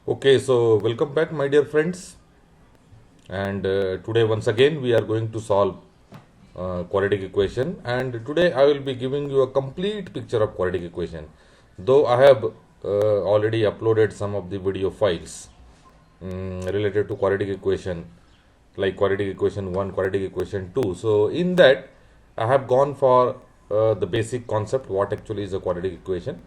Okay, so welcome back, my dear friends. And today, once again, we are going to solve quadratic equation. And today, I will be giving you a complete picture of quadratic equation. Though I have already uploaded some of the video files related to quadratic equation, like quadratic equation 1, quadratic equation 2. So, in that, I have gone for the basic concept what actually is a quadratic equation.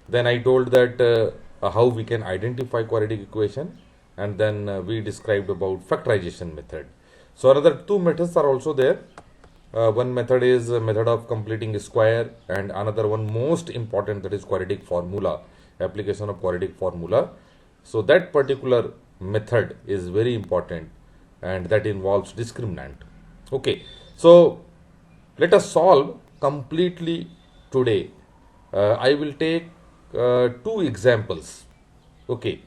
Then I told that how we can identify quadratic equation, and then we described about factorization method. So another two methods are also there. One method is a method of completing a square, and another one most important, that is quadratic formula, application of quadratic formula. So that particular method is very important, and that involves discriminant. Okay, so let us solve completely today. I will take two examples. Okay,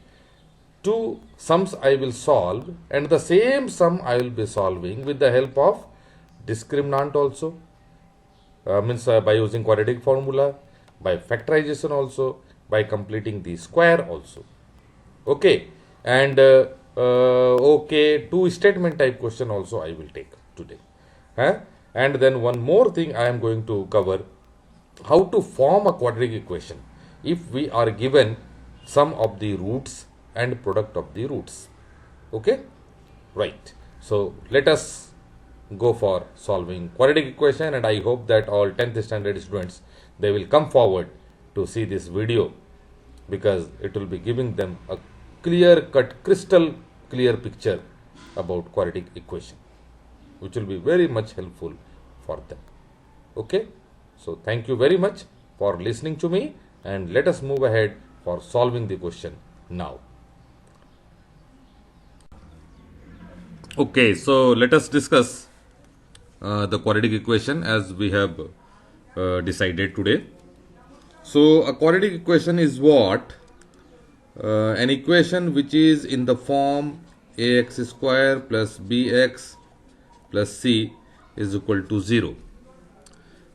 two sums I will solve, and the same sum I will be solving with the help of discriminant also, means by using quadratic formula, by factorization also, by completing the square also. Okay, and okay, two statement type question also I will take today. Huh? And then one more thing I am going to cover, how to form a quadratic equation if we are given sum of the roots and product of the roots. Okay, right. So let us go for solving quadratic equation, and I hope that all 10th standard students, they will come forward to see this video, because it will be giving them a clear cut, crystal clear picture about quadratic equation, which will be very much helpful for them. Okay, so thank you very much for listening to me, and let us move ahead for solving the question now. Okay, so let us discuss the quadratic equation as we have decided today. So a quadratic equation is what? An equation which is in the form ax square plus bx plus c is equal to 0.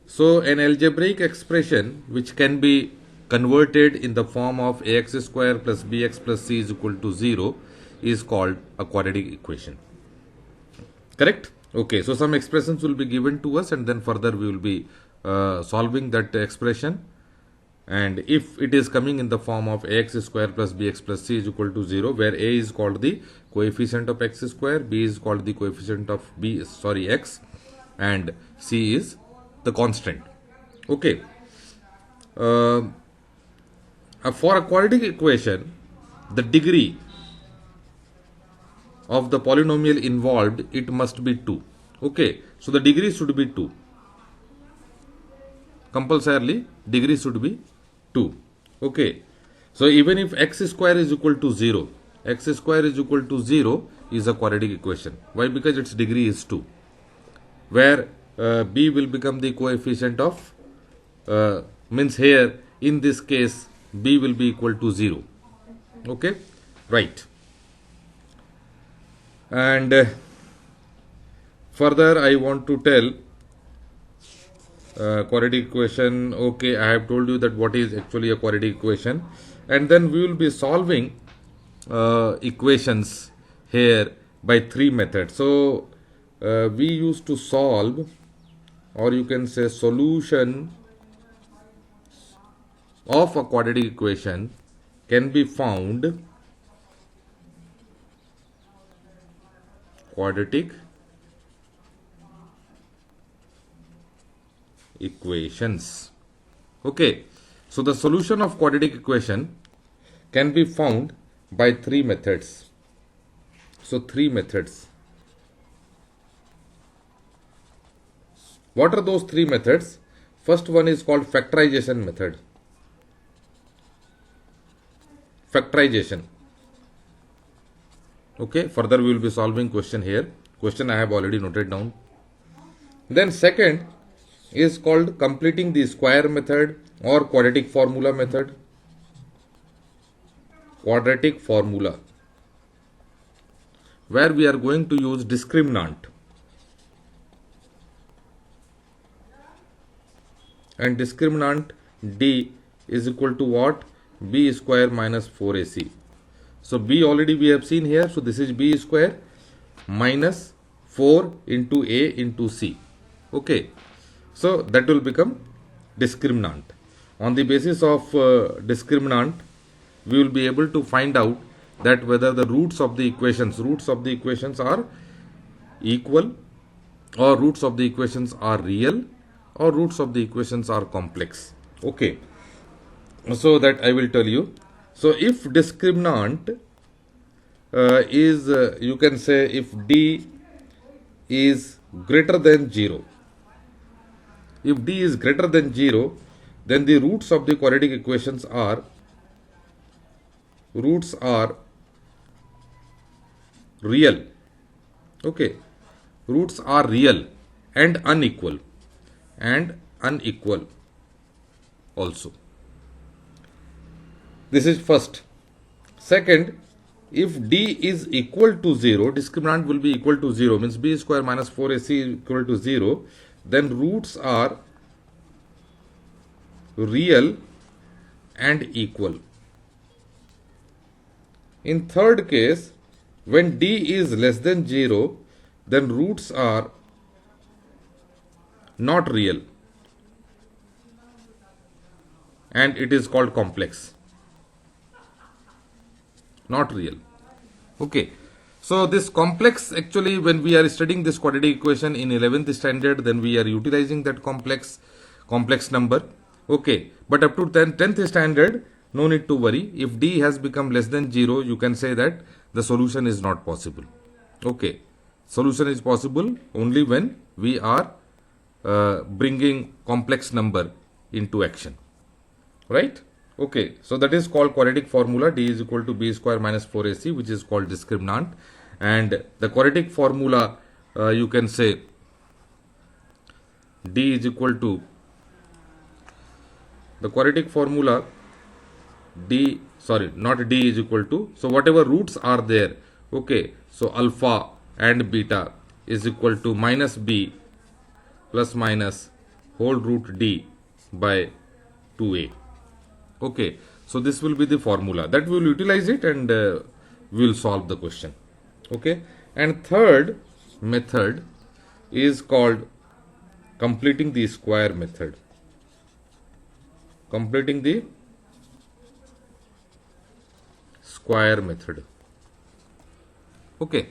So an algebraic expression which can be converted in the form of ax square plus bx plus c is equal to 0 is called a quadratic equation. Correct? Okay, so some expressions will be given to us, and then further we will be solving that expression. And if it is coming in the form of ax square plus bx plus c is equal to 0, where a is called the coefficient of x square, b is called the coefficient of x, and c is the constant. Okay. For a quadratic equation, the degree of the polynomial involved, it must be 2. Okay, so the degree should be 2. Compulsorily, degree should be 2. Okay, so even if x square is equal to 0, x square is equal to 0 is a quadratic equation. Why? Because its degree is 2, where b will become the coefficient of, means here in this case b will be equal to 0. Okay, right. And further I want to tell quadratic equation. Okay, I have told you that what is actually a quadratic equation, and then we will be solving equations here by three methods. So we used to solve, or you can say solution of a quadratic equation can be found quadratic equations. Okay, so the solution of quadratic equation can be found by three methods. So three methods. What are those three methods? First one is called factorization method. Factorization. Okay, further we will be solving question here. Question I have already noted down. Then second is called completing the square method or quadratic formula method. Quadratic formula, where we are going to use discriminant. And discriminant d is equal to what? B square minus 4ac. So b already we have seen here. So this is b square minus 4 into a into c. Okay. So that will become discriminant. On the basis of discriminant, we will be able to find out that whether the roots of the equations are equal, or roots of the equations are real, or roots of the equations are complex. Okay. So that I will tell you. So if discriminant is, you can say, if d is greater than 0, if d is greater than 0, then the roots of the quadratic equations are real. Okay, roots are real and unequal also. This is first. Second, if d is equal to 0, discriminant will be equal to 0, means b square minus 4ac equal to 0, then roots are real and equal. In third case, when d is less than 0, then roots are not real and it is called complex. Not real. Okay. So this complex, actually, when we are studying this quadratic equation in 11th standard, then we are utilizing that complex number. Okay. But up to 10th standard, no need to worry. If d has become less than 0, you can say that the solution is not possible. Okay. Solution is possible only when we are bringing complex number into action. Right? Okay, so that is called quadratic formula. D is equal to b square minus 4ac, which is called discriminant. And the quadratic formula, you can say D is equal to, the quadratic formula D, sorry, not D is equal to, so whatever roots are there, okay, so alpha and beta is equal to minus b plus minus whole root d by 2a. Okay, so this will be the formula that we will utilize it, and we will solve the question. Okay, and third method is called completing the square method. Completing the square method. Okay.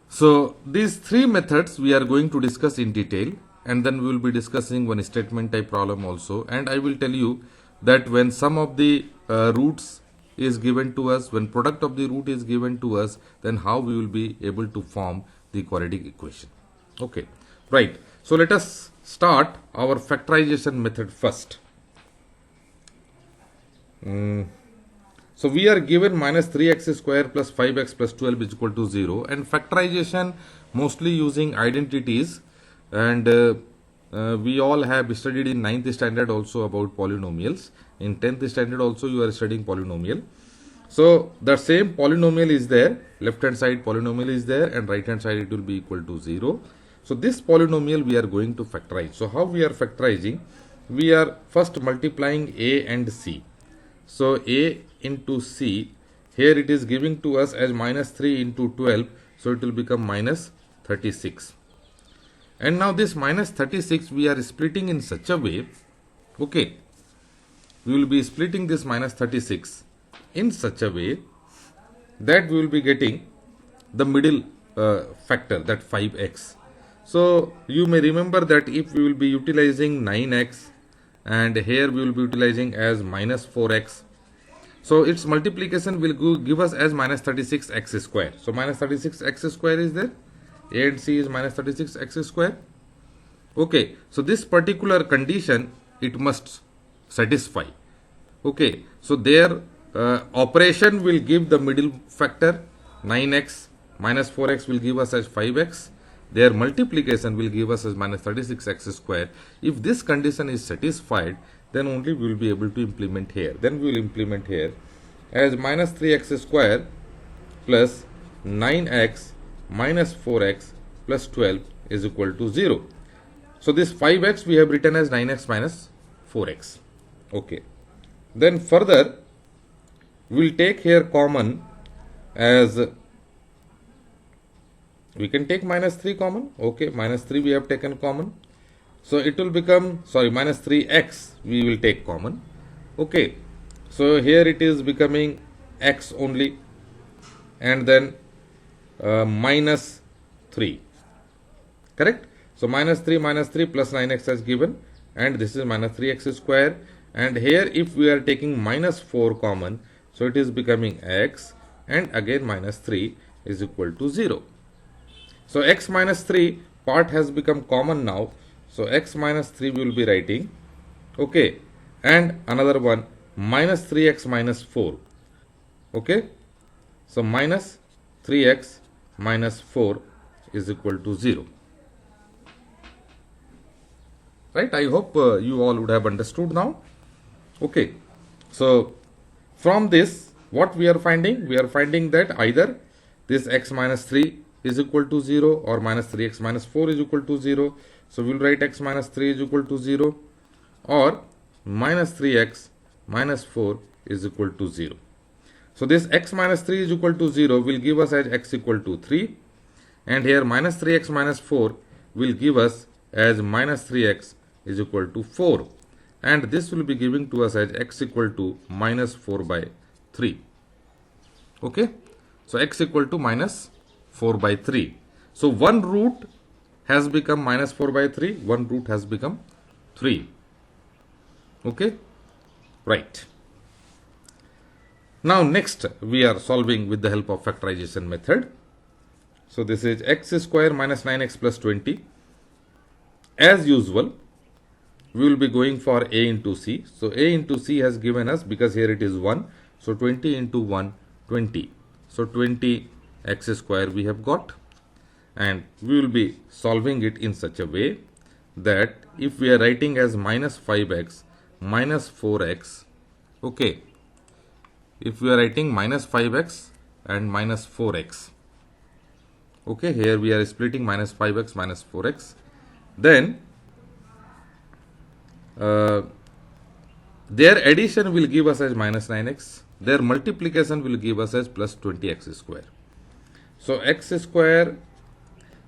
So these three methods we are going to discuss in detail, and then we will be discussing one statement type problem also, and I will tell you that when sum of the roots is given to us, when product of the root is given to us, then how we will be able to form the quadratic equation. Okay, right. So let us start our factorization method first. So we are given minus 3x square plus 5x plus 12 is equal to 0, and factorization mostly using identities, and we all have studied in 9th standard also about polynomials. In 10th standard also you are studying polynomial. So the same polynomial is there, left hand side polynomial is there, and right hand side it will be equal to 0. So this polynomial we are going to factorize. So how we are factorizing? We are first multiplying a and c. So a into c, here it is giving to us as minus 3 into 12, so it will become minus 36. And now this minus 36 we are splitting in such a way, okay, we will be splitting this minus 36 in such a way that we will be getting the middle factor, that 5x. So you may remember that if we will be utilizing 9x, and here we will be utilizing as minus 4x, so its multiplication will give us as minus 36x square. So minus 36x square is there, a and c is minus 36x square. Okay, so this particular condition it must satisfy. Okay, so their operation will give the middle factor 9x, minus 4x will give us as 5x, their multiplication will give us as minus 36x square. If this condition is satisfied, then only we will be able to implement here. Then we will implement here as minus 3x square plus 9x minus 4x plus 12 is equal to 0. So this 5x we have written as 9x minus 4x. Okay. Then further we will take here common as, we can take minus 3 common. Okay, minus 3 we have taken common. So it will become, sorry, minus 3x we will take common. Okay, so here it is becoming x only, and then minus 3. Correct? So minus 3 plus 9x as given, and this is minus 3x square. And here if we are taking minus 4 common, so it is becoming x, and again minus 3 is equal to 0. So x minus 3 part has become common now. So x minus 3 we will be writing. Okay, and another one minus 3x minus 4. Okay, so minus 3x minus 4 is equal to 0. Right, I hope you all would have understood now. Okay, so from this what we are finding? We are finding that either this x minus 3 is equal to 0 or minus 3x minus 4 is equal to 0. So we will write x minus 3 is equal to 0, or minus 3x minus 4 is equal to 0. So this x minus 3 is equal to 0 will give us as x equal to 3, and here minus 3x minus 4 will give us as minus 3x is equal to 4, and this will be giving to us as x equal to minus 4 by 3. Okay, so x equal to minus 4 by 3. So one root has become minus 4 by 3, one root has become 3. Okay, right. Now next we are solving with the help of factorization method. So this is x square minus 9x plus 20. As usual, we will be going for a into c. So a into c has given us, because here it is 1, so 20 into 1, 20. So 20 x square we have got, and we will be solving it in such a way that if we are writing as minus 5x minus 4x, okay, if we are writing minus 5x and minus 4x, okay, here we are splitting minus 5x minus 4x, then their addition will give us as minus 9x, their multiplication will give us as plus 20x square. So x square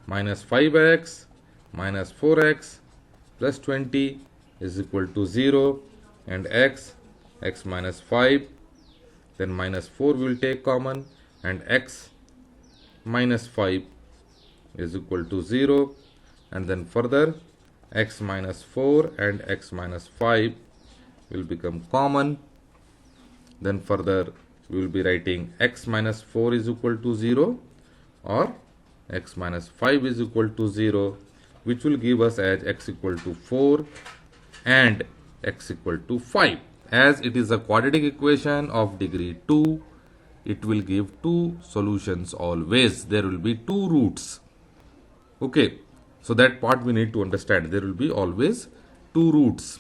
minus 5x minus 4x plus 20 is equal to 0, and x minus 5, then minus 4 will take common, and x minus 5 is equal to 0, and then further x minus 4 and x minus 5 will become common. Then further we will be writing x minus 4 is equal to 0 or x minus 5 is equal to 0, which will give us as x equal to 4 and x equal to 5. As it is a quadratic equation of degree 2, it will give two solutions always. There will be two roots. Okay, so that part we need to understand. There will be always two roots.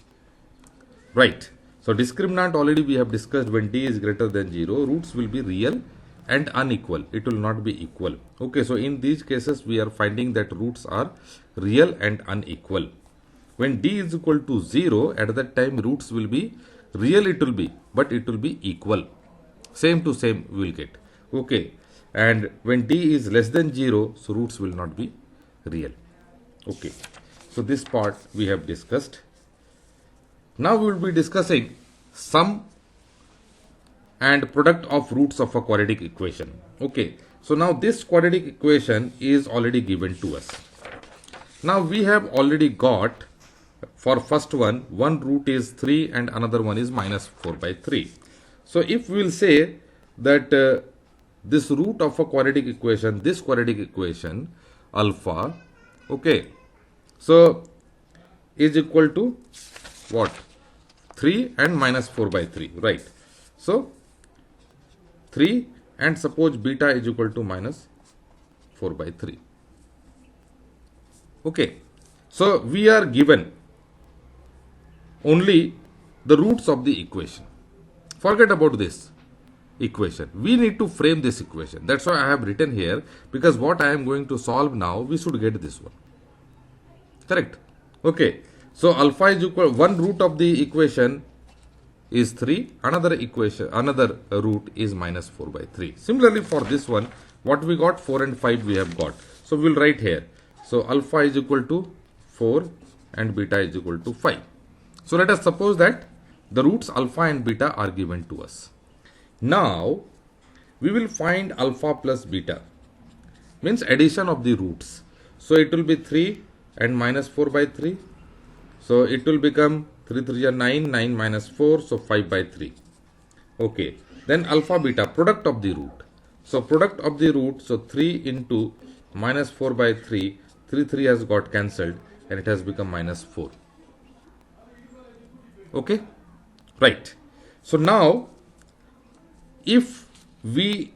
Right. So discriminant already we have discussed. When d is greater than 0, roots will be real and unequal. It will not be equal. Okay, so in these cases we are finding that roots are real and unequal. When d is equal to 0, at that time roots will be real, it will be, but it will be equal. Same to same we will get. Okay, and when d is less than 0, so roots will not be real. Okay, so this part we have discussed. Now we will be discussing sum and product of roots of a quadratic equation. Okay, so now this quadratic equation is already given to us. Now we have already got, for first one root is 3 and another one is minus 4 by 3. So if we will say that this root of a quadratic equation, this quadratic equation alpha, okay, so is equal to what? 3 and minus 4 by 3, right? So 3, and suppose beta is equal to minus 4 by 3. Okay, so we are given only the roots of the equation. Forget about this equation. We need to frame this equation. That's why I have written here, because what I am going to solve now, we should get this one. Correct? Okay, so alpha is equal, one root of the equation is 3, another root is minus 4 by 3. Similarly for this one, what we got, 4 and 5 we have got. So we will write here. So alpha is equal to 4 and beta is equal to 5. So let us suppose that the roots alpha and beta are given to us. Now we will find alpha plus beta, means addition of the roots. So it will be 3 and minus 4 by 3. So it will become 3 3 are 9, 9 minus 4, so 5 by 3. Okay, then alpha beta, product of the root. So product of the root, so 3 into minus 4 by 3, 3 3 has got cancelled and it has become minus 4. Okay, right. So now if we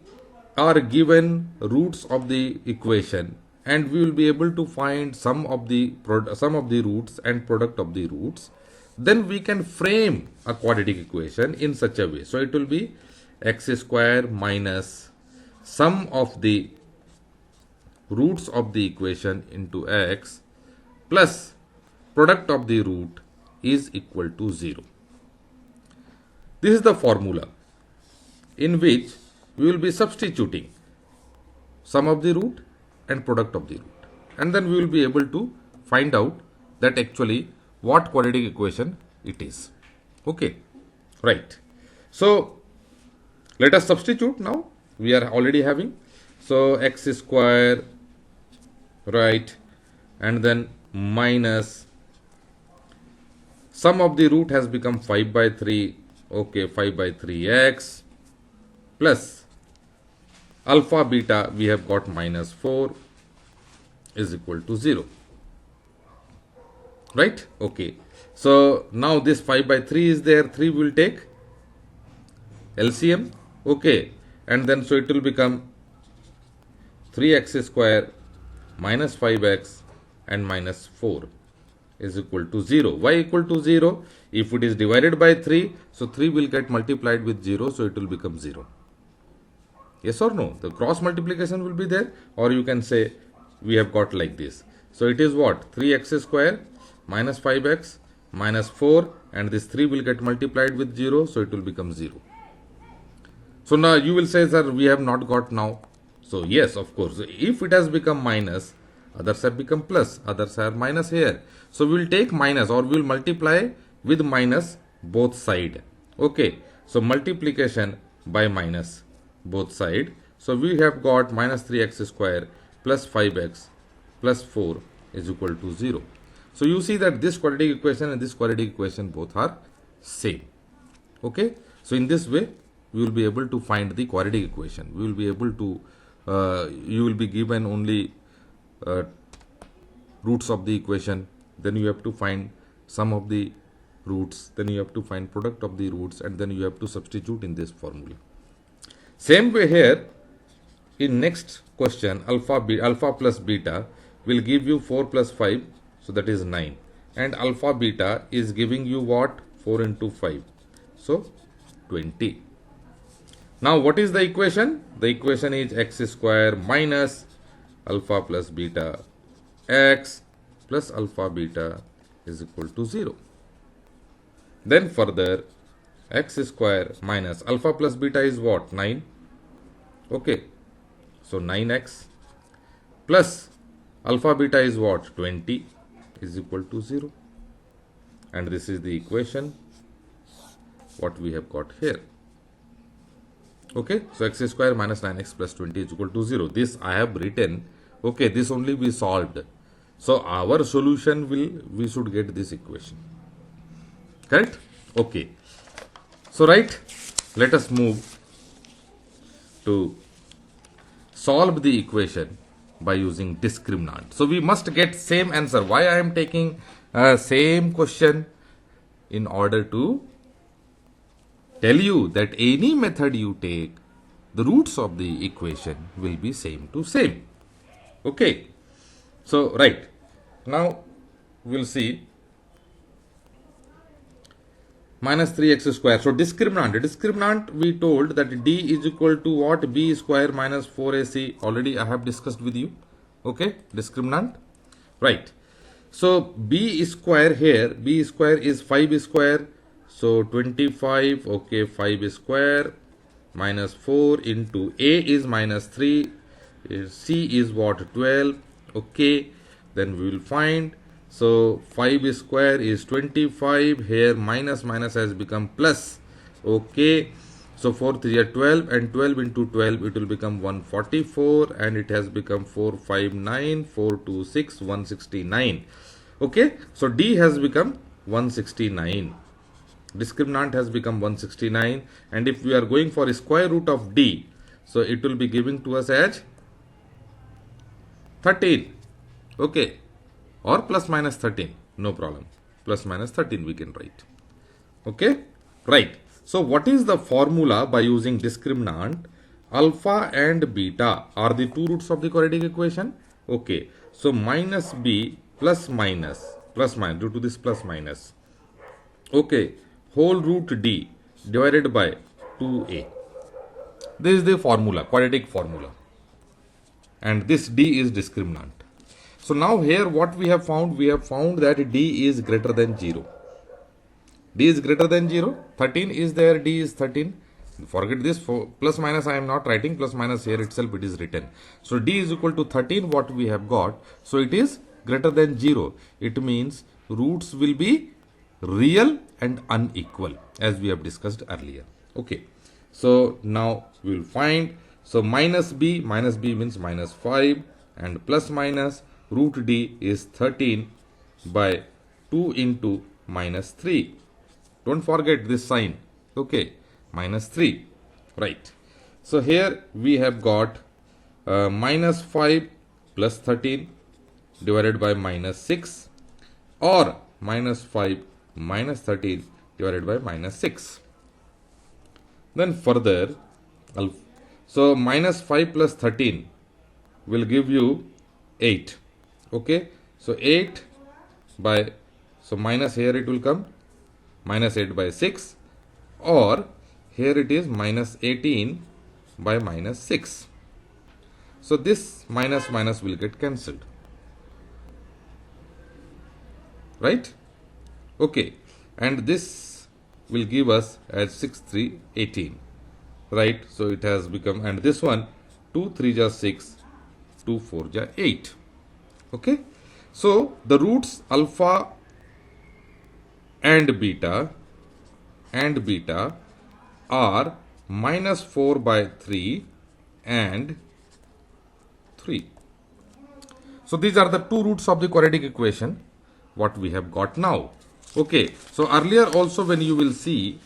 are given roots of the equation and we will be able to find sum of the roots and product of the roots, then we can frame a quadratic equation in such a way. So it will be x square minus sum of the roots of the equation into x plus product of the root is equal to 0. This is the formula in which we will be substituting sum of the root and product of the root, and then we will be able to find out that actually what quadratic equation it is. Okay, right. So let us substitute now. We are already having, so x square, right, and then minus sum of the root has become 5 by 3. Okay, 5 by 3x plus alpha beta we have got minus 4 is equal to 0. Right? Okay. So now this 5 by 3 is there. 3 will take LCM. Okay. And then so it will become 3x square minus 5x and minus 4 is equal to 0. Why equal to 0? If it is divided by 3, so 3 will get multiplied with 0, so it will become 0. Yes or no? The cross multiplication will be there, or you can say we have got like this. So it is what? 3x square minus 5x minus 4, and this 3 will get multiplied with 0, so it will become 0. So now you will say, sir, we have not got now. So yes, of course, if it has become minus, others have become plus, others are minus here. So we will take minus, or we will multiply with minus both side. Okay, so multiplication by minus both side. So we have got minus 3x square plus 5x plus 4 is equal to 0. So you see that this quadratic equation and this quadratic equation both are same. Okay, so in this way we will be able to find the quadratic equation. We will be able to you will be given only roots of the equation, then you have to find sum of the roots, then you have to find product of the roots, and then you have to substitute in this formula. Same way here in next question, alpha plus beta will give you 4 plus 5, so that is 9, and alpha beta is giving you what? 4 into 5, so 20. Now what is the equation? The equation is x square minus alpha plus beta x plus alpha beta is equal to 0. Then further, x square minus alpha plus beta is what? 9. Okay, so 9x plus alpha beta is what? 20 is equal to 0. And this is the equation what we have got here. Okay, so x square minus 9x plus 20 is equal to 0. This I have written. Okay, this only we solved. So our solution we should get this equation. Correct? Okay. So right, let us move to solve the equation by using discriminant. So we must get same answer. Why I am taking same question? In order to tell you that any method you take, the roots of the equation will be same to same. Okay. So right, now we'll see minus 3x square. So discriminant we told that d is equal to what? B square minus 4ac. Already I have discussed with you. Okay, discriminant. Right. So b square here, b square is 5 square. So 25, okay, 5 square minus 4 into A is minus 3, C is what, 12, okay, then we will find. So 5 square is 25, here minus minus has become plus, okay. So 4 3 are 12 and 12 into 12 it will become 144 and it has become 459, 426, 169, okay. So D has become 169. Discriminant has become 169, and if we are going for square root of D, so it will be giving to us as 13, okay, or plus minus 13, no problem, plus minus 13 we can write, okay, right. So what is the formula by using discriminant? Alpha and beta are the two roots of the quadratic equation, okay. So minus B plus minus due to this plus minus, okay, whole root D divided by 2A. This is the formula, quadratic formula, and this D is discriminant. So now here what we have found that D is greater than 0. D is greater than 0, 13 is there, D is 13. Forget this, for plus minus I am not writing, plus minus here itself it is written. So D is equal to 13, what we have got. So it is greater than 0. It means roots will be real and unequal, as we have discussed earlier, okay. So now we will find, so minus B means minus 5 and plus minus root D is 13 by 2 into minus 3. Don't forget this sign, okay, minus 3, right. So here we have got minus 5 plus 13 divided by minus 6, or minus 5 minus 13 divided by minus 6. Then further, so minus 5 plus 13 will give you 8, okay. So 8 by, so minus here it will come minus 8 by 6, or here it is minus 18 by minus 6. So this minus minus will get cancelled, right, okay, and this will give us as 6 3 18, right. So it has become, and this one 2 3 ja 6, 2 4 ja 8, okay. So the roots alpha and beta are minus 4 by 3 and 3. So these are the two roots of the quadratic equation what we have got now, okay. So earlier also when you will see,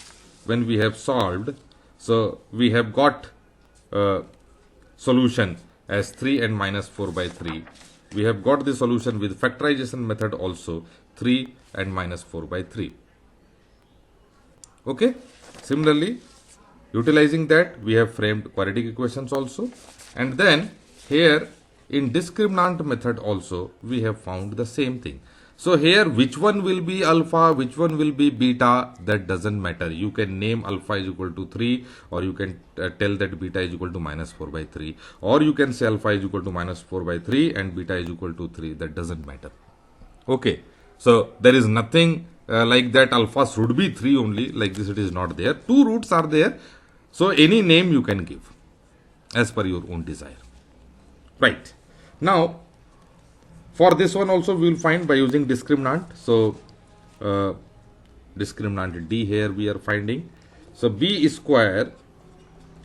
when we have solved, so we have got solution as 3 and minus 4 by 3. We have got the solution with factorization method also, 3 and minus 4 by 3, okay. Similarly, utilizing that we have framed quadratic equations also, and then here in discriminant method also we have found the same thing. So here which one will be alpha, which one will be beta, that doesn't matter. You can name alpha is equal to 3, or you can tell that beta is equal to minus 4 by 3, or you can say alpha is equal to minus 4 by 3 and beta is equal to 3, that doesn't matter, okay. So there is nothing like that alpha should be 3 only, like this it is not there. Two roots are there, so any name you can give as per your own desire, right. Now for this one also we will find by using discriminant. So discriminant D here we are finding. So B square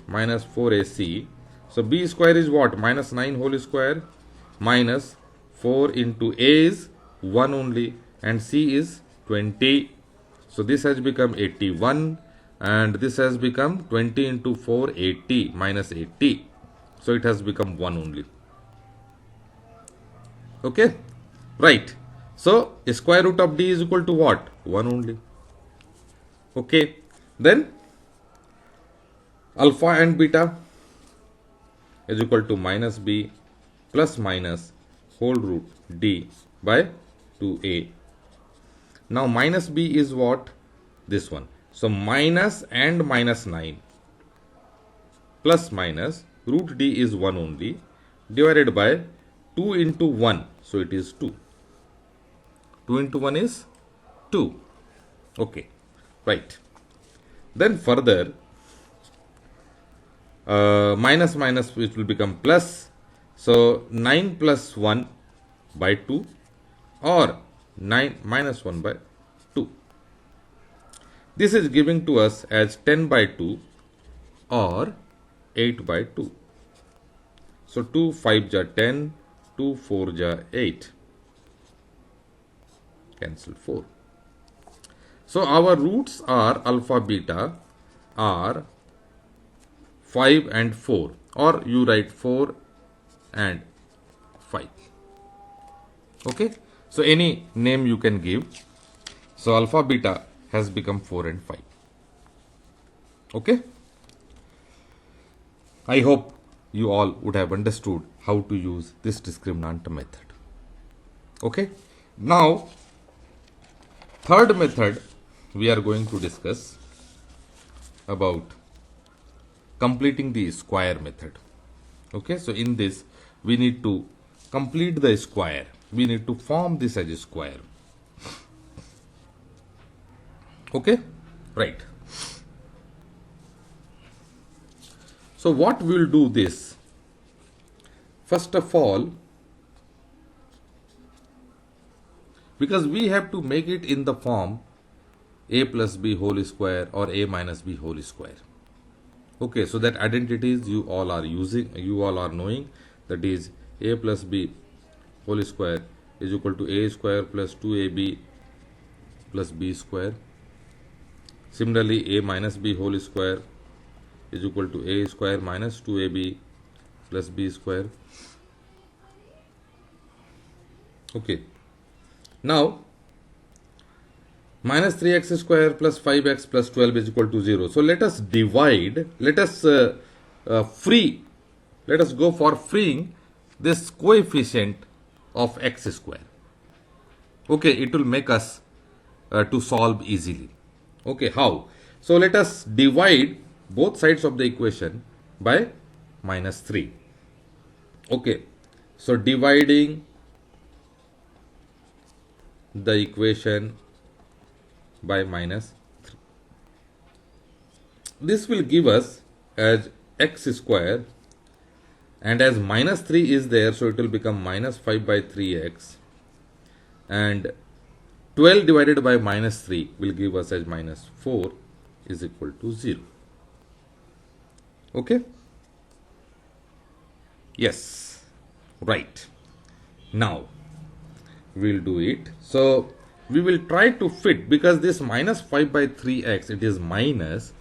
minus 4AC. So B square is what? Minus 9 whole square minus 4 into A is 1 only and C is 20. So this has become 81 and this has become 20 into 4 80 minus 80. So it has become 1 only. Okay, right. So square root of D is equal to what? 1 only. Okay, then alpha and beta is equal to minus B plus minus whole root D by 2A. Now minus B is what? This one. So minus and minus 9 plus minus root D is 1 only divided by 2 into 1. So it is 2. 2 into 1 is 2. Okay. Right. Then further, minus minus, which will become plus. So 9 plus 1 by 2, or 9 minus 1 by 2. This is giving to us as 10 by 2 or 8 by 2. So 2 5 ja 10, 2 4 ja 8. Cancel 4. So our roots are alpha beta are 5 and 4, or you write 4 and 5. Okay. So any name you can give. So alpha beta has become 4 and 5. Okay. I hope you all would have understood how to use this discriminant method. Okay. Now, third method we are going to discuss about completing the square method. Okay. So in this, we need to complete the square. We need to form this as a square. Okay. Right. So what we will do this? First of all, because we have to make it in the form a plus b whole square or a minus b whole square. Okay, so that identities you all are using, you all are knowing, that is a plus b whole square is equal to a square plus 2ab plus b square. Similarly, a minus b whole square is equal to a square minus 2ab plus b square. Okay. Now, minus 3x square plus 5x plus 12 is equal to 0. So let us divide, let us let us go for freeing this coefficient of x square. Okay, it will make us to solve easily. Okay, how? So let us divide both sides of the equation by minus 3. Okay, so dividing the equation by minus 3. This will give us as x square, and as minus 3 is there, so it will become minus 5 by 3x, and 12 divided by minus 3 will give us as minus 4 is equal to 0. Okay? Yes. Right. Now, we'll do it. So, we will try to fit, because this minus 5 by 3x, it is minus.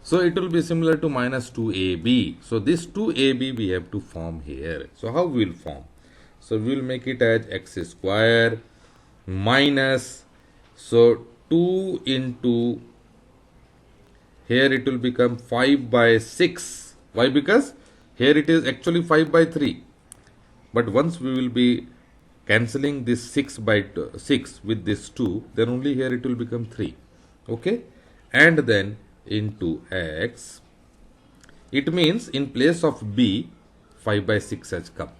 So, it will be similar to minus 2ab. So, this 2ab we have to form here. So, how we will form? So, we will make it as x square minus, so 2 into, here it will become 5 by 6. Why? Because here it is actually 5 by 3. But once we will be cancelling this 6 by 6 with this 2, then only here it will become 3. Okay. And then into x, it means in place of b, 5 by 6 has come.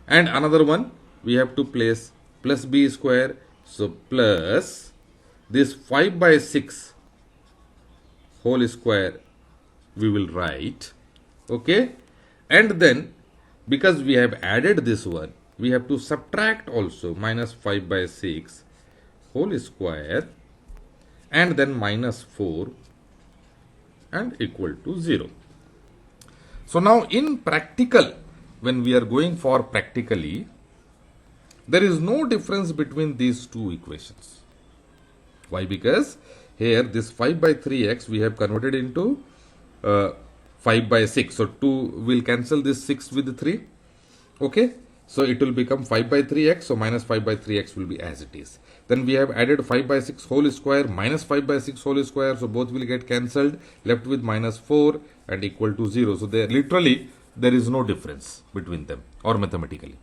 And another one, we have to place plus b square. So plus this 5 by 6 whole square we will write. Okay. And then because we have added this one, we have to subtract also minus 5 by 6 whole square, and then minus 4 and equal to 0. So now in practical, when we are going for practically, there is no difference between these two equations. Why? Because here this 5 by 3x we have converted into 5 by 6. So 2 will cancel this 6 with 3. Okay. So it will become 5 by 3x. So minus 5 by 3x will be as it is. Then we have added 5 by 6 whole square minus 5 by 6 whole square. So both will get cancelled, left with minus 4 and equal to 0. So there literally there is no difference between them, or mathematically.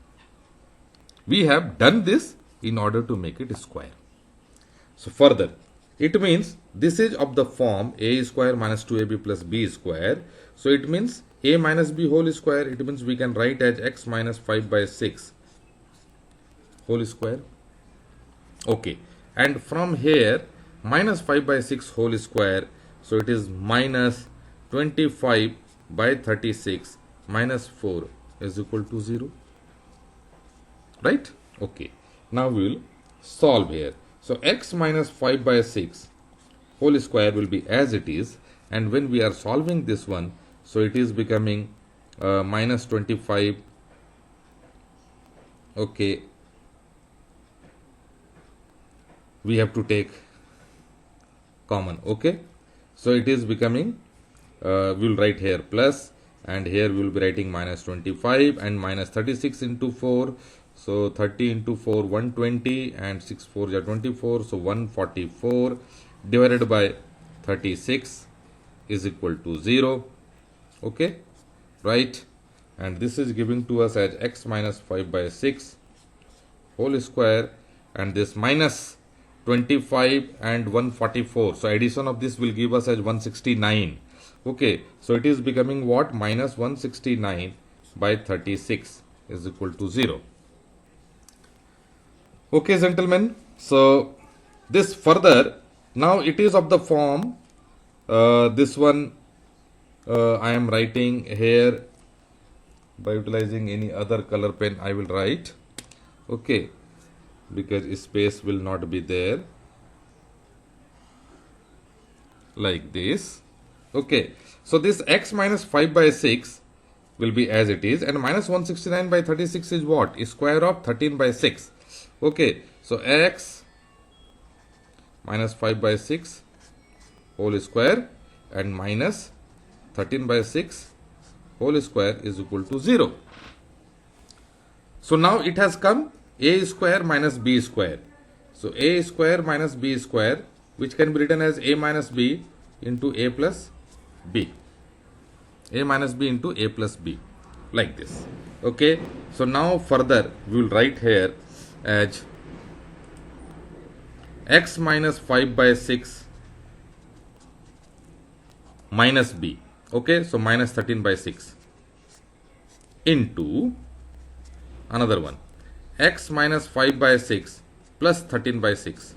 We have done this in order to make it square. So further, it means this is of the form a square minus 2ab plus b square. So it means a minus b whole square. It means we can write as x minus 5 by 6 whole square. Okay. And from here minus 5 by 6 whole square. So it is minus 25 by 36 minus 4 is equal to 0. Right? Okay. Now we will solve here. So x minus 5 by 6 whole square will be as it is, and when we are solving this one, so it is becoming minus 25. Okay, we have to take common. Okay, so it is becoming we will write here plus, and here we will be writing minus 25 and minus 36 into 4. So 30 into 4 120 and 6 4 are 24, so 144 divided by 36 is equal to 0. Okay, right? And this is giving to us as x minus 5 by 6 whole square, and this minus 25 and 144. So addition of this will give us as 169. Okay, so it is becoming what? Minus 169 by 36 is equal to 0. Okay, gentlemen. So this further, now it is of the form, this one I am writing here by utilizing any other color pen I will write. Okay, because space will not be there, like this. Okay, so this x minus 5 by 6 will be as it is, and minus 169 by 36 is what? Is square of 13 by 6. Okay, so x minus 5 by 6 whole square and minus 13 by 6 whole square is equal to 0. So now it has come a square minus b square. So a square minus b square, which can be written as a minus b into a plus b. A minus b into a plus b, like this. Okay, so now further we will write here as x minus 5 by 6 minus b. Okay, so minus 13 by 6 into another one, x minus 5 by 6 plus 13 by 6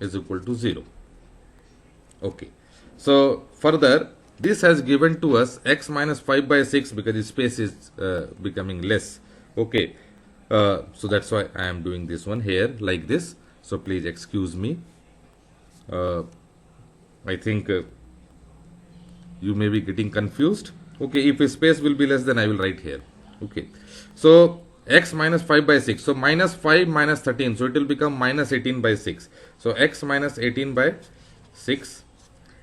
is equal to 0. Okay, so further this has given to us x minus 5 by 6 because the space is becoming less. Okay, so that's why I am doing this one here like this. So please excuse me. I think you may be getting confused. Okay, if a space will be less, then I will write here. Okay, so x minus 5 by 6. So minus 5 minus 13. So it will become minus 18 by 6. So x minus 18 by 6.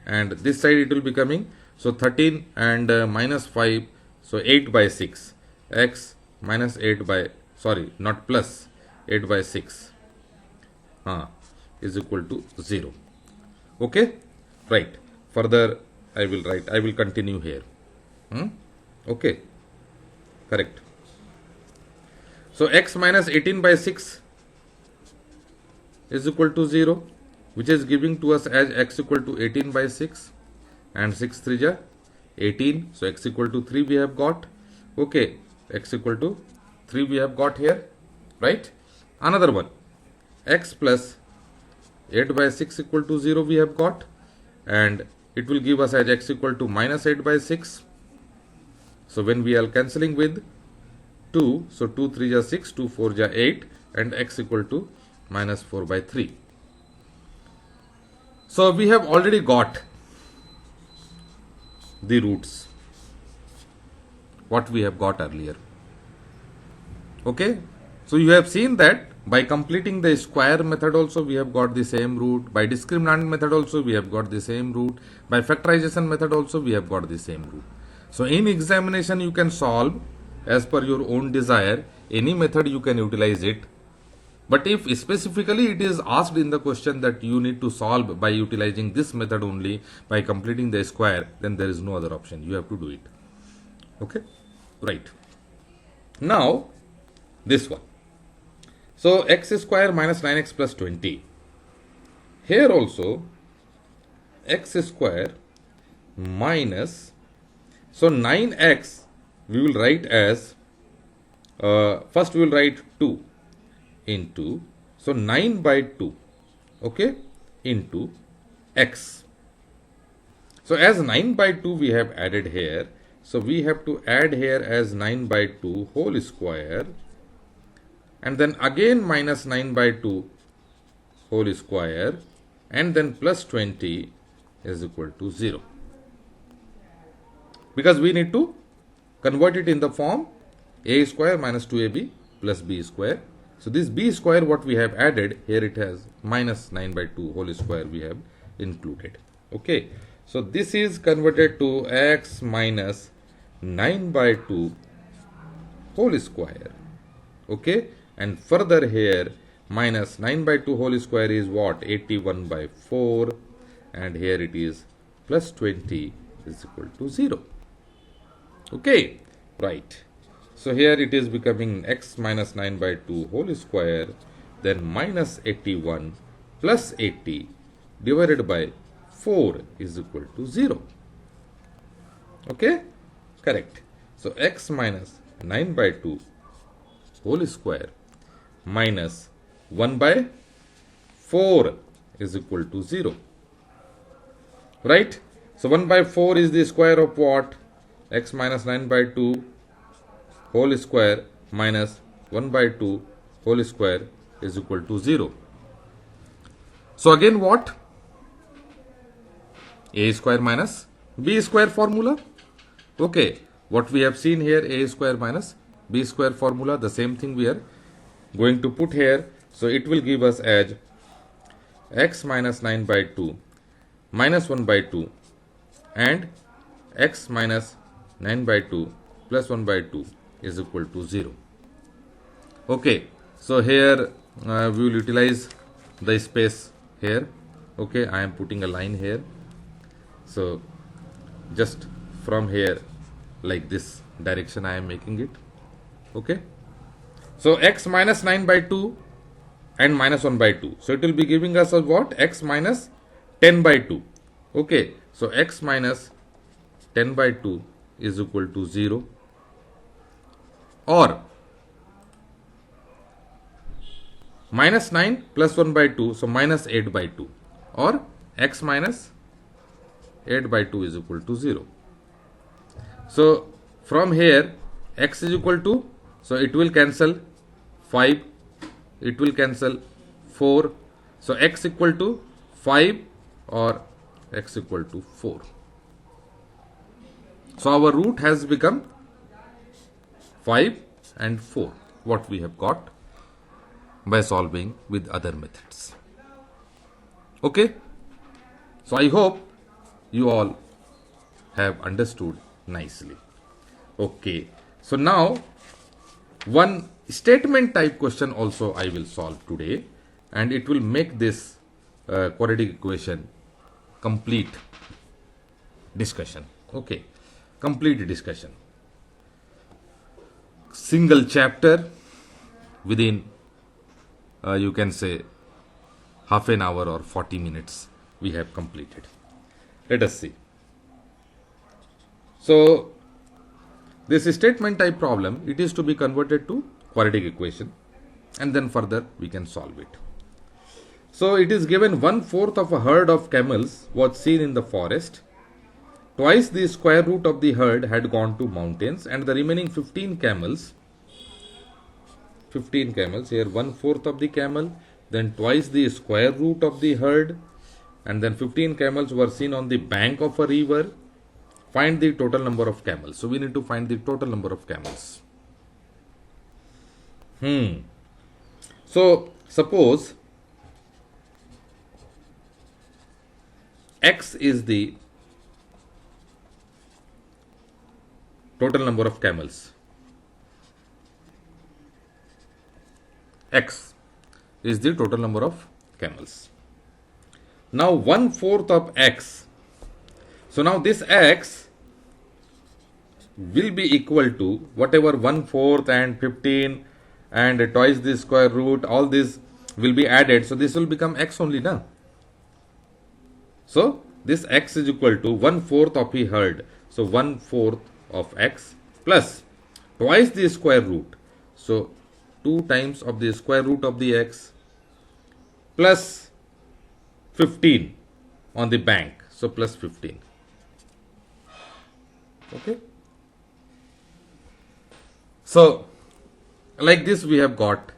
And this side it will be coming. So 13 and minus 5. So 8 by 6. X minus 8 by, sorry, not plus, 8 by 6 is equal to 0. Okay, right. Further I will write, I will continue here. Okay, correct. So x minus 18 by 6 is equal to 0, which is giving to us as x equal to 18 by 6, and 6 3 ja 18. So x equal to 3 we have got. Okay, x equal to 3 we have got here, right? Another one, x plus 8 by 6 equal to 0 we have got, and it will give us as x equal to minus 8 by 6. So when we are cancelling with 2, so 2 3 ja 6, 2 4 ja 8, and x equal to minus 4 by 3. So we have already got the roots, what we have got earlier. Okay, so you have seen that by completing the square method also we have got the same root, by discriminant method also we have got the same root, by factorization method also we have got the same root. So in examination you can solve as per your own desire, any method you can utilize it. But if specifically it is asked in the question that you need to solve by utilizing this method only, by completing the square, then there is no other option, you have to do it. Okay, right. Now this one, so x square minus 9x plus 20. Here also x square minus, so 9x we will write as, first we will write 2 into, so 9 by 2, okay, into x. So as 9 by 2 we have added here. So we have to add here as 9 by 2 whole square, and then again minus 9 by 2 whole square, and then plus 20 is equal to 0. Because we need to convert it in the form a square minus 2ab plus b square. So this b square what we have added here, it has minus 9 by 2 whole square we have included. Okay. So this is converted to x minus 9 by 2 whole square. Okay. And further here minus 9 by 2 whole square is what? 81 by 4. And here it is plus 20 is equal to 0. Okay. Right. So here it is becoming x minus 9 by 2 whole square, then minus 81 plus 80 divided by 4 is equal to 0. Okay. Correct. So x minus 9 by 2 whole square minus 1 by 4 is equal to 0. Right. So 1 by 4 is the square of what? X minus 9 by 2 whole square minus 1 by 2 whole square is equal to 0. So again what? A square minus b square formula. Okay. What we have seen here, a square minus b square formula, the same thing we are going to put here. So it will give us as x minus 9 by 2 minus 1 by 2 and x minus 9 by 2 plus 1 by 2 is equal to 0. Okay. So here we will utilize the space here. Okay. I am putting a line here. So just from here like this direction I am making it. Okay. So x minus 9 by 2 and minus 1 by 2. So it will be giving us a what? X minus 10 by 2. Okay. So x minus 10 by 2 is equal to 0. Or minus 9 plus 1 by 2. So minus 8 by 2. Or x minus 8 by 2 is equal to 0. So from here x is equal to, so it will cancel 5, it will cancel 4. So x equal to 5 or x equal to 4. So our root has become 5 and 4, what we have got by solving with other methods. Okay. So I hope you all have understood nicely. Okay. So now one statement type question also I will solve today, and it will make this quadratic equation complete discussion. Okay. Complete discussion. Single chapter within you can say half an hour or 40 minutes we have completed. Let us see. So this statement type problem, it is to be converted to quadratic equation, and then further we can solve it. So it is given 1/4 of a herd of camels was seen in the forest. Twice the square root of the herd had gone to mountains, and the remaining 15 camels, here 1/4 of the camel, then twice the square root of the herd, and then 15 camels were seen on the bank of a river. Find the total number of camels. So we need to find the total number of camels. So suppose x is the total number of camels. X is the total number of camels. Now 1/4 of x. So now this x will be equal to whatever 1/4 and 15 and twice the square root, all this will be added. So this will become x only now. So this x is equal to 1/4 of the herd. So 1/4 of x plus twice the square root. So 2 times of the square root of the x plus 15 on the bank. So plus 15. Okay. So like this we have got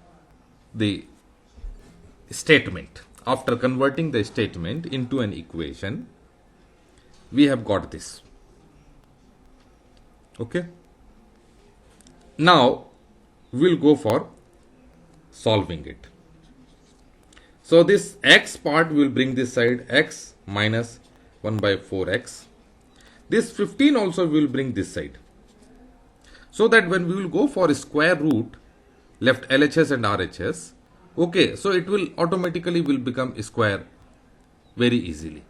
the statement. After converting the statement into an equation, we have got this. Okay. Now we'll go for solving it. So this x part will bring this side, x minus 1 by 4x. This 15 also will bring this side. So that when we will go for square root, left LHS and RHS, okay, so it will automatically will become square very easily.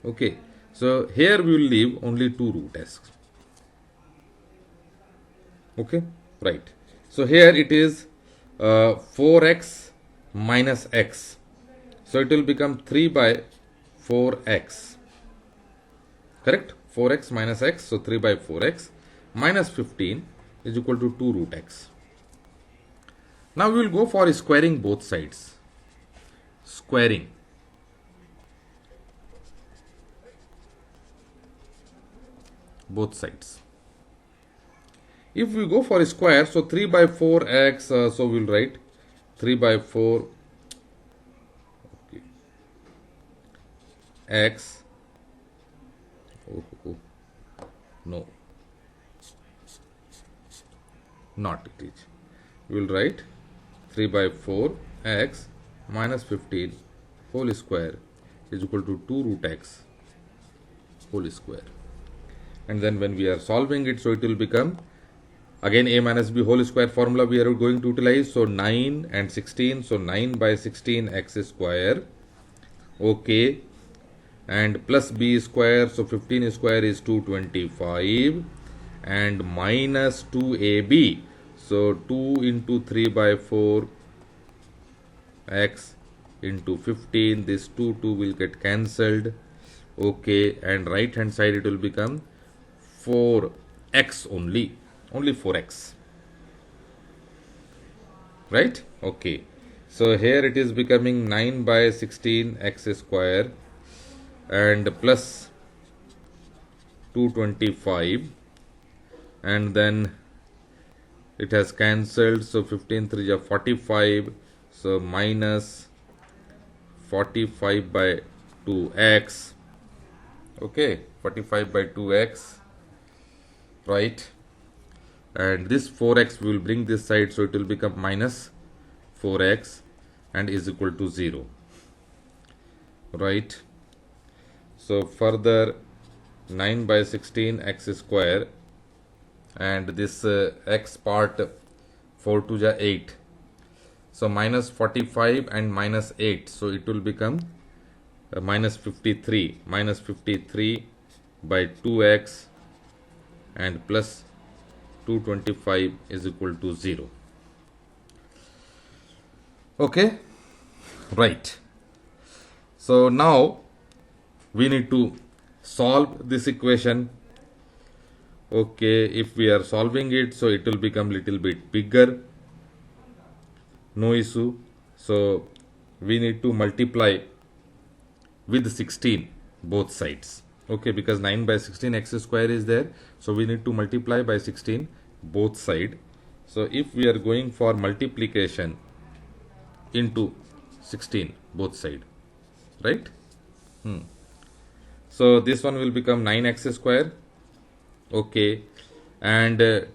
Okay, so here we will leave only 2 root s. Okay, right. So here it is 4x minus x. So it will become 3 by 4x. Correct? 4x minus x. So 3 by 4x minus 15 is equal to 2 root x. Now we will go for squaring both sides. Squaring. Both sides. If we go for a square, so 3 by 4x, so we will write 3 by 4 x. No, not it is. We will write 3 by 4 x minus 15 whole square is equal to 2 root x whole square. And then when we are solving it, so it will become again a minus b whole square formula we are going to utilize. So 9 and 16, so 9 by 16 x square. Okay, and plus b square, so 15 square is 225 and minus 2ab. So 2 into 3 by 4 x into 15, this 2 will get cancelled. Okay, and right hand side it will become 4x only 4x, right? Okay, so here it is becoming 9 by 16 x square and plus 225, and then it has cancelled, so 15 3 is 45, so minus 45 by 2x. Okay, 45 by 2x, right? And this 4x will bring this side, so it will become minus 4x and is equal to 0, right? So further 9 by 16 x square and this x part 4 to the 8, so minus 45 and minus 8, so it will become minus 53 by 2x and plus 225 is equal to 0. Okay, right. So now we need to solve this equation. Okay, if we are solving it, so it will become little bit bigger, no issue. So we need to multiply with 16 both sides. Okay, because 9 by 16 x square is there, so we need to multiply by 16 both side. So if we are going for multiplication into 16 both side, right? So this one will become 9x square. Okay, and 2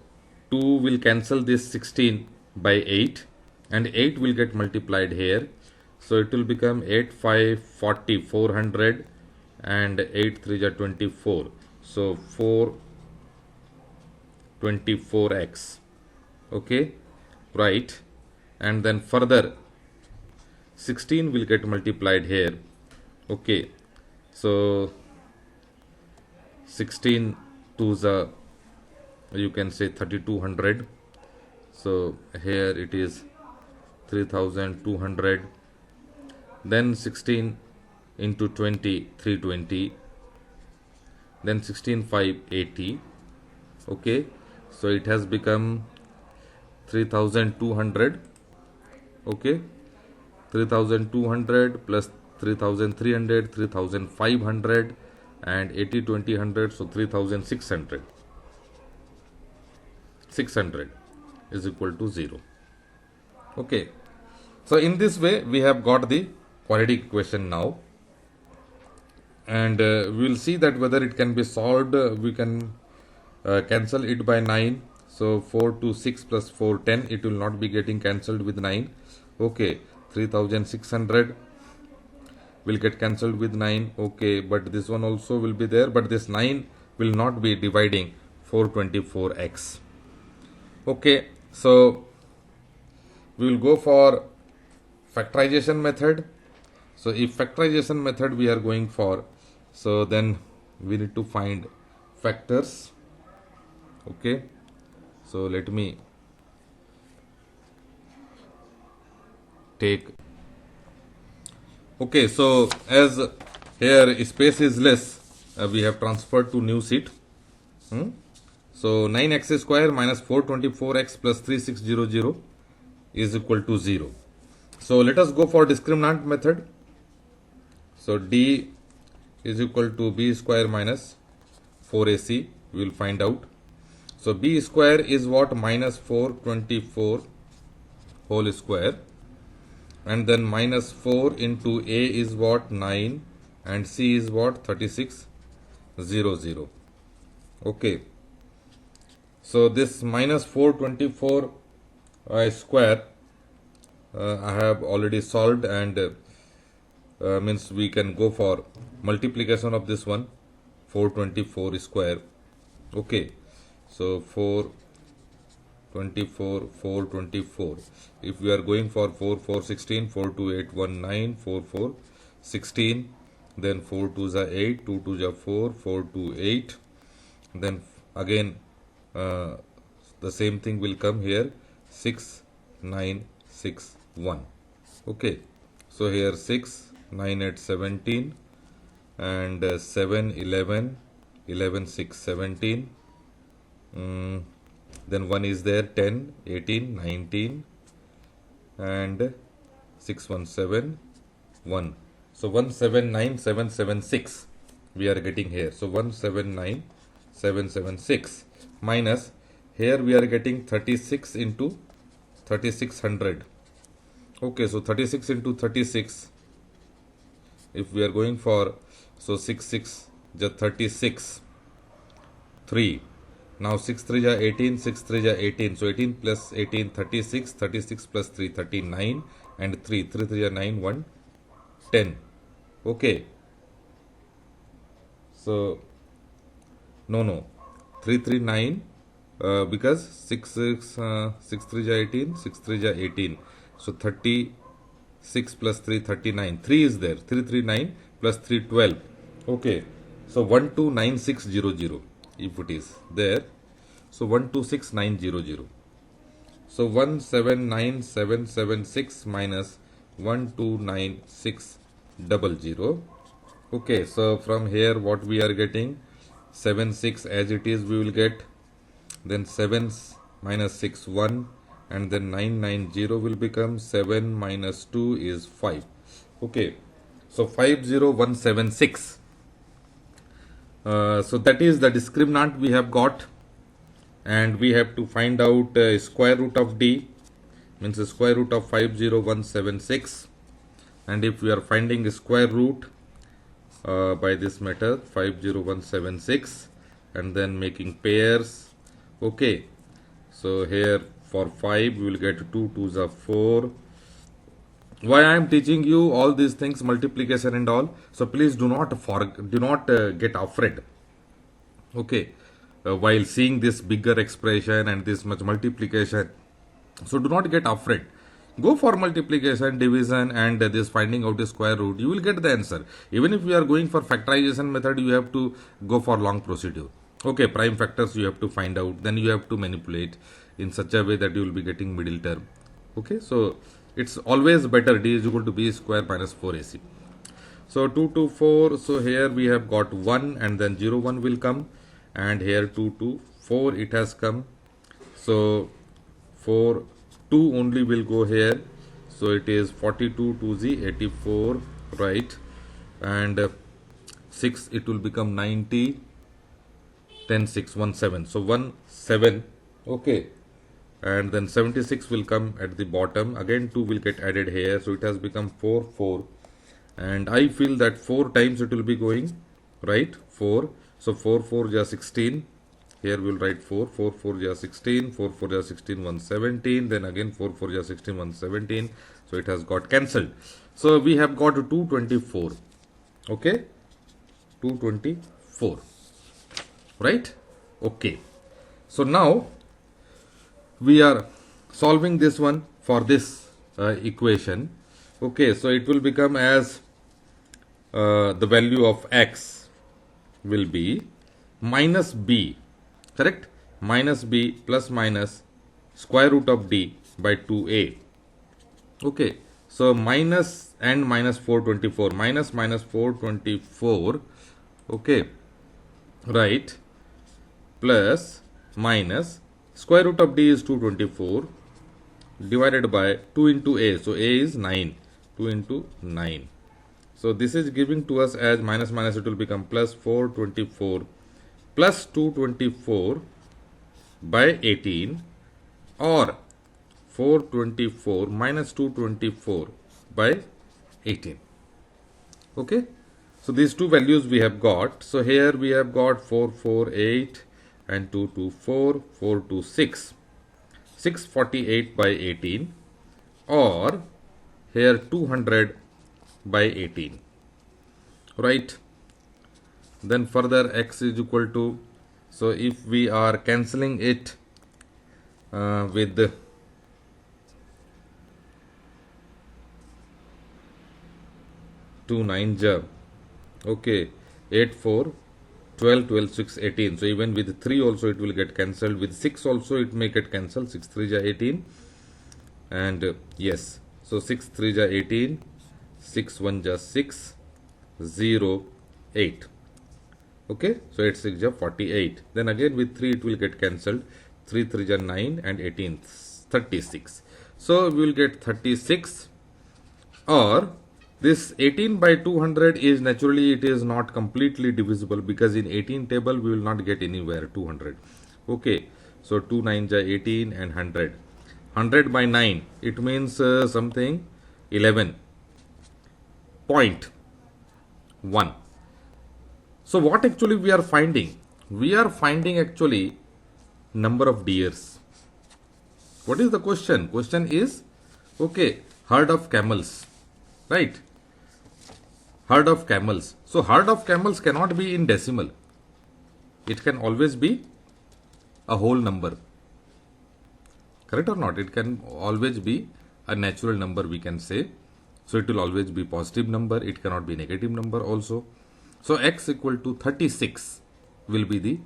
will cancel this 16 by 8 and 8 will get multiplied here, so it will become 8 5 40 400 and 8 3 is 24, so 424x. Okay, right. And then further 16 will get multiplied here. Okay, so 16 to the, you can say 3200, so here it is 3200, then 16 into 20 320, then 16 5 80. Okay, so it has become 3200. Okay, 3200 plus 3300, 3500, and 80, 20, 100, so 3600. 600 is equal to 0. Okay, so in this way we have got the quadratic equation now, and we will see that whether it can be solved. We can cancel it by 9. So 4 to 6 plus 4, 10. It will not be getting cancelled with 9. Okay, 3600 will get cancelled with 9. Okay, but this one also will be there, but this 9 will not be dividing 424x. Okay, so we will go for factorization method. So if factorization method we are going for, so then we need to find factors. Okay, so let me take. Okay, so as here space is less, we have transferred to new sheet. So 9x square minus 424x plus 3600 is equal to 0. So let us go for discriminant method. So d is equal to b square minus 4ac. We will find out. So b square is what? Minus 424 whole square. And then minus 4 into a is what? 9. And c is what? 3600. Okay. So this minus 424 square I have already solved, and means we can go for multiplication of this one, 424 square. Okay, so 424, 424. If we are going for 4, 4, 16, 4, 2, 8, 1, 9, 4, 4, 16, then 4, 2 is 8, 2, 2 is 4, 4, 2, 8, then again the same thing will come here, 6, 9, 6, 1. Okay, so here 6, 9, 8, 17, and 7, 11, 11, 6, 17, then 1 is there, 10, 18, 19, and 6, 1, 7, 1. So 179776 we are getting here. So 179776 minus here we are getting 36 into 3600. Okay, so 36 into 36, if we are going for, so 6 6 just 36 3. Now 6 3 ja 18, 6 3 ja 18, so 18 plus 18 36, 36 plus 3 39, and 3 3 ja 9, 1 10. Okay, so no 339 because 6 6 6 3 ja 18, 6 3 ja 18, so 36 plus 3 39, 3 is there, 339 plus 3 12. Okay, so 129600 if it is there, so 126900. So 179776 minus 129600. Okay, so from here what we are getting, 76 as it is we will get, then 7 minus 6 1, and then 990 will become 7 minus 2 is 5. Okay, so 50176. So that is the discriminant we have got, and we have to find out square root of d, means the square root of 50176. And if we are finding square root by this method, 50176, and then making pairs. Okay, so here for 5 we will get 2 2s are 4. Why I am teaching you all these things, multiplication and all, so please do not get afraid. Okay, while seeing this bigger expression and this much multiplication, so do not get afraid. Go for multiplication, division, and this finding out the square root. You will get the answer. Even if you are going for factorization method, you have to go for long procedure. Okay, prime factors you have to find out, then you have to manipulate in such a way that you will be getting middle term. Okay, so it's always better d is equal to b square minus 4ac. So 2 to 4, so here we have got 1, and then 0 1 will come, and here 2 to 4 it has come. So 4 2 only will go here, so it is 42 2z 84, right? And 6, it will become 90, 10, 6, 1, 7. So 1, 7, okay. And then 76 will come at the bottom. Again 2 will get added here. So it has become 4, 4. And I feel that 4 times it will be going, right? 4. So 4, 4 is 16. Here we will write 4, 4, 4 is 16, 4, 4 is 16, 117. Then again 4, 4 is 16, 117. So it has got cancelled. So we have got 224. Okay? 224. Right? Okay. So now we are solving this one for this equation. Okay, so it will become as the value of x will be minus b, correct? Minus b plus minus square root of d by 2a. Okay, so minus and minus 424, minus 424, okay, right, plus minus square root of d is 224 divided by 2 into a. So a is 9, 2 into 9. So this is giving to us as minus minus, it will become plus 424 plus 224 by 18, or 424 minus 224 by 18. Okay. So these two values we have got. So here we have got 448 and 224, 426. 648 by 18, or here 200 by 18, right? Then further x is equal to, so if we are cancelling it with 2 9 ja, okay, 8 4 12 12 6 18. So even with 3 also it will get cancelled, with 6 also it may get cancelled. 6 3 ja 18, and yes, so 6 3 ja 18, 6 1 ja 6, 0 8. Okay, so 8 6 ja 48. Then again with 3 it will get cancelled. 3 3 ja 9 and 18 36. So we will get 36, or this 18 by 200 is naturally, it is not completely divisible, because in 18 table we will not get anywhere 200. Okay, so 2 9 ja 18 and 100. 100 by 9, it means something 11.1. So what actually we are finding? We are finding actually number of deers. What is the question? Question is, okay, herd of camels, right? Herd of camels. So herd of camels cannot be in decimal. It can always be a whole number. Correct or not? It can always be a natural number, we can say. So it will always be positive number. It cannot be negative number also. So x equal to 36 will be the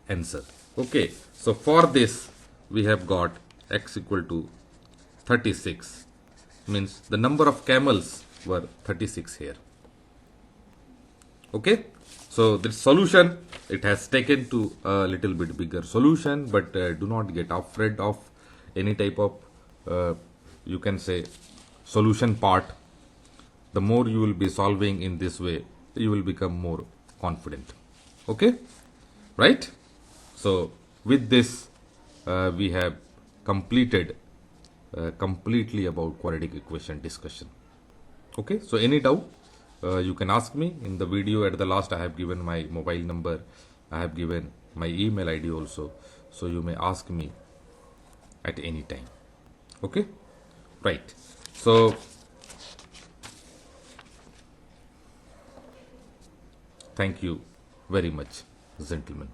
answer. Okay. So for this we have got x equal to 36, means the number of camels were 36 here. Okay, so the solution, it has taken to a little bit bigger solution, but do not get afraid of any type of you can say solution part. The more you will be solving in this way, you will become more confident. Okay, right? So with this we have completed completely about quadratic equation discussion. Okay, so any doubt you can ask me. In the video at the last I have given my mobile number, I have given my email ID also, so you may ask me at any time. Okay, right? So thank you very much, gentlemen.